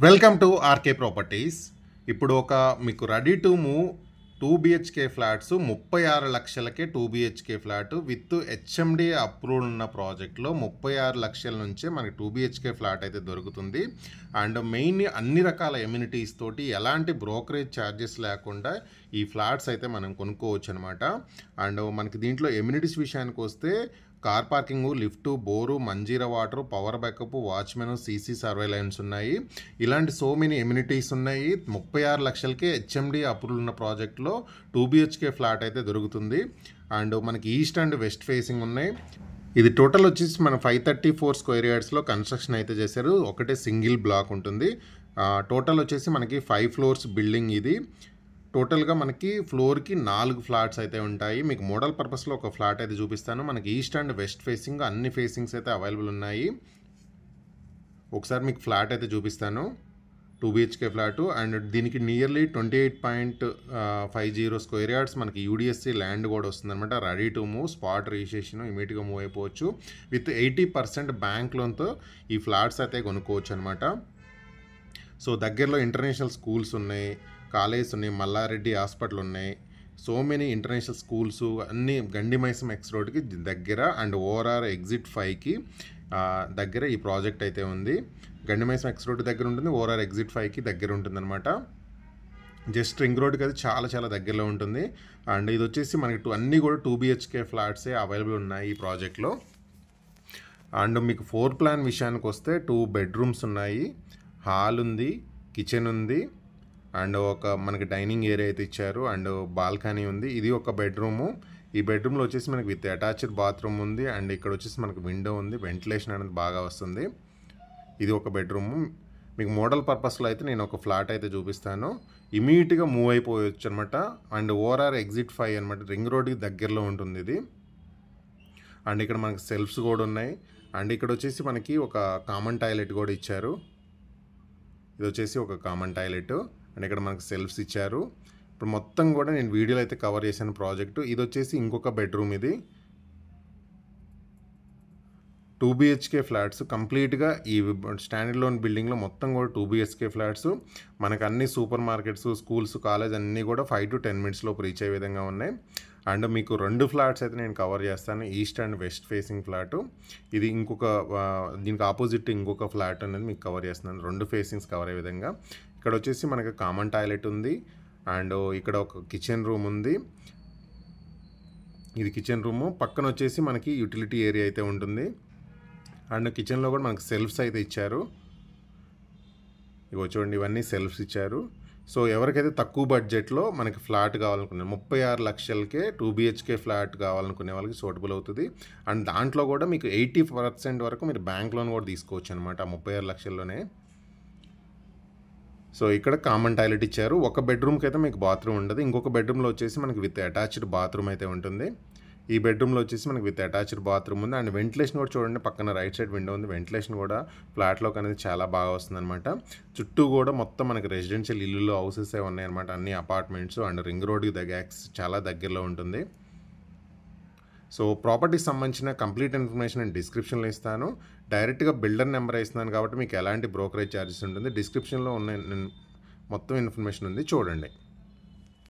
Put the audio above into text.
Welcome to RK properties. ఇప్పుడు మీకు ready to move 2 BHK flats 36 లక్షలకే 2 BHK flat with HMD approval ఉన్న ప్రాజెక్ట్లో 36 లక్షల నుంచే మనకి 2 BHK ఫ్లాట్ అయితే దొరుకుతుంది. అండ్ మెయిన్ అన్ని రకాల ఎమ్యూనిటీస్ తోటి ఎలాంటి బ్రోకరేజ్ ఛార్జెస్ లేకుండా ఈ ఫ్లాట్స్ అయితే మనం కొనుక్కోవచ్చు అనమాట. అండ్ మనకి దీంట్లో ఎమ్యూనిటీస్ విషయానికి వస్తే car parking, lift, bore, Manjira water, power backup, watchman, CC surveillance ఉన్నాయి. ఇలాంటి సో మెనీ ఎమ్యూనిటీస్ ఉన్నాయి. 36 లక్షలకే హెచ్ఎండి అప్రూవల్ ఉన్న ప్రాజెక్ట్లో 2 BHK ఫ్లాట్ అయితే దొరుకుతుంది. అండ్ మనకి ఈస్ట్ అండ్ వెస్ట్ ఫేసింగ్ ఉన్నాయి. ఇది టోటల్ వచ్చేసి మన 534 స్క్వేర్ యార్డ్స్లో కన్స్ట్రక్షన్ అయితే చేశారు. ఒకటే సింగిల్ బ్లాక్ ఉంటుంది. టోటల్ వచ్చేసి మనకి 5 ఫ్లోర్స్ బిల్డింగ్ ఇది. టోటల్గా మనకి ఫ్లోర్కి 4 ఫ్లాట్స్ అయితే ఉంటాయి. మీకు మోడల్ పర్పస్లో ఒక ఫ్లాట్ అయితే చూపిస్తాను. మనకి ఈస్ట్ అండ్ వెస్ట్ ఫేసింగ్ అన్ని ఫేసింగ్స్ అయితే అవైలబుల్ ఉన్నాయి. ఒకసారి మీకు ఫ్లాట్ అయితే చూపిస్తాను. 2 BHK ఫ్లాటు అండ్ దీనికి నియర్లీ 28.50 స్క్వేర్ యార్డ్స్ మనకి యూడిఎస్సి ల్యాండ్ కూడా వస్తుంది అనమాట. Ready to move, spot registration, ఇమీడియట్గా మూవ్ అయిపోవచ్చు. విత్ 80% బ్యాంక్ లోన్తో ఈ ఫ్లాట్స్ అయితే కొనుక్కోవచ్చు అనమాట. సో దగ్గరలో ఇంటర్నేషనల్ స్కూల్స్ ఉన్నాయి, కాలేజెస్ ఉన్నాయి, మల్లారెడ్డి హాస్పిటల్ ఉన్నాయి. సో మెనీ ఇంటర్నేషనల్ స్కూల్స్ అన్నీ గండిమైసం ఎక్స్ రోడ్కి దగ్గర అండ్ ఓఆర్ఆర్ ఎగ్జిట్ 5కి దగ్గర ఈ ప్రాజెక్ట్ అయితే ఉంది. గండిమైసం ఎక్స్ రోడ్ దగ్గర ఉంటుంది, ఓఆర్ఆర్ ఎగ్జిట్ 5కి దగ్గర ఉంటుంది అనమాట. జస్ట్ రింగ్ రోడ్కి అది చాలా చాలా దగ్గరలో ఉంటుంది. అండ్ ఇది వచ్చేసి మనకి అన్నీ కూడా 2 BHK ఫ్లాట్సే అవైలబుల్ ఉన్నాయి ఈ ప్రాజెక్ట్లో. అండ్ మీకు 4 ప్లాన్ విషయానికి వస్తే 2 బెడ్రూమ్స్ ఉన్నాయి, హాల్ ఉంది, కిచెన్ ఉంది అండ్ మనకి డైనింగ్ ఏరియా అయితే ఇచ్చారు అండ్ బాల్కనీ ఉంది. ఇది ఒక బెడ్రూము. ఈ బెడ్రూమ్లో వచ్చేసి మనకి విత్ అటాచ్డ్ బాత్రూమ్ ఉంది అండ్ ఇక్కడ వచ్చేసి మనకి విండో ఉంది, వెంటిలేషన్ అనేది బాగా వస్తుంది. ఇది ఒక బెడ్రూము. మీకు మోడల్ పర్పస్లో అయితే నేను ఒక ఫ్లాట్ అయితే చూపిస్తాను. ఇమీడియట్గా మూవ్ అయిపోవచ్చు అనమాట. అండ్ ఓఆర్ఆర్ ఎగ్జిట్ 5 అనమాట, రింగ్ రోడ్కి దగ్గరలో ఉంటుంది ఇది. అండ్ ఇక్కడ మనకి సెల్ఫ్స్ కూడా ఉన్నాయి. అండ్ ఇక్కడ వచ్చేసి మనకి ఒక కామన్ టాయిలెట్ కూడా ఇచ్చారు. ఇది వచ్చేసి ఒక కామన్ టాయిలెట్ అండ్ ఇక్కడ మనకు సెల్ఫ్స్ ఇచ్చారు. ఇప్పుడు మొత్తం కూడా నేను వీడియోలో అయితే కవర్ చేశాను ప్రాజెక్టు. ఇది వచ్చేసి ఇంకొక బెడ్రూమ్. ఇది 2 BHK ఫ్లాట్స్ కంప్లీట్గా ఈ స్టాండర్డ్ లోన్ బిల్డింగ్లో మొత్తం కూడా 2 BHK ఫ్లాట్స్. మనకు అన్ని సూపర్ మార్కెట్స్, స్కూల్స్, కాలేజ్ అన్నీ కూడా 5 to 10 minutes లోపు రీచ్ అయ్యే విధంగా ఉన్నాయి. అండ్ మీకు 2 ఫ్లాట్స్ అయితే నేను కవర్ చేస్తాను, east and west facing flat. ఇది దీనికి ఆపోజిట్ ఇంకొక ఫ్లాట్ అనేది మీకు కవర్ చేస్తున్నాను, 2 ఫేసింగ్స్ కవర్ అయ్యే విధంగా. ఇక్కడ వచ్చేసి మనకి కామన్ టాయిలెట్ ఉంది అండ్ ఇక్కడ ఒక కిచెన్ రూమ్ ఉంది. ఇది కిచెన్ రూము. పక్కన వచ్చేసి మనకి యూటిలిటీ ఏరియా అయితే ఉంటుంది అండ్ కిచెన్లో కూడా మనకి సెల్ఫ్స్ అయితే ఇచ్చారు. ఇవి చూడండి, ఇవన్నీ సెల్ఫ్స్ ఇచ్చారు. సో ఎవరికైతే తక్కువ బడ్జెట్లో మనకి ఫ్లాట్ కావాలనుకున్నారు, 36 లక్షలకే 2 BHK ఫ్లాట్ కావాలనుకునే వాళ్ళకి సూటబుల్ అవుతుంది. అండ్ దాంట్లో కూడా మీకు 80% వరకు మీరు బ్యాంక్ లోన్ కూడా తీసుకోవచ్చు అనమాట 36 లక్షల్లోనే. సో ఇక్కడ కామన్ టాయిలెట్ ఇచ్చారు. ఒక బెడ్రూమ్కి అయితే మీకు బాత్రూమ్ ఉండదు. ఇంకొక బెడ్రూమ్లో వచ్చేసి మనకి విత్ అటాచ్డ్ బాత్రూమ్ అయితే ఉంటుంది. ఈ బెడ్రూమ్లో వచ్చేసి మనకి విత్ అటాచ్డ్ బాత్రూమ్ ఉంది అండ్ వెంటిలేషన్ కూడా చూడండి, పక్కన రైట్ సైడ్ విండో ఉంది. వెంటిలేషన్ కూడా ఫ్లాట్లోకి అనేది చాలా బాగా వస్తుంది అనమాట. చుట్టూ కూడా మొత్తం మనకి రెసిడెన్షియల్ ఇల్లులు, హౌసెస్ ఉన్నాయి అనమాట, అన్ని అపార్ట్మెంట్స్ అండ్ రింగ్ రోడ్కి చాలా దగ్గరలో ఉంటుంది. సో ప్రాపర్టీకి సంబంధించిన కంప్లీట్ ఇన్ఫర్మేషన్ నేను డిస్క్రిప్షన్లో ఇస్తాను. డైరెక్ట్గా బిల్డర్ నెంబర్ ఇస్తున్నాను కాబట్టి మీకు ఎలాంటి బ్రోకరేజ్ ఛార్జెస్ ఉంటుంది. డిస్క్రిప్షన్లో ఉన్న మొత్తం ఇన్ఫర్మేషన్ ఉంది, చూడండి.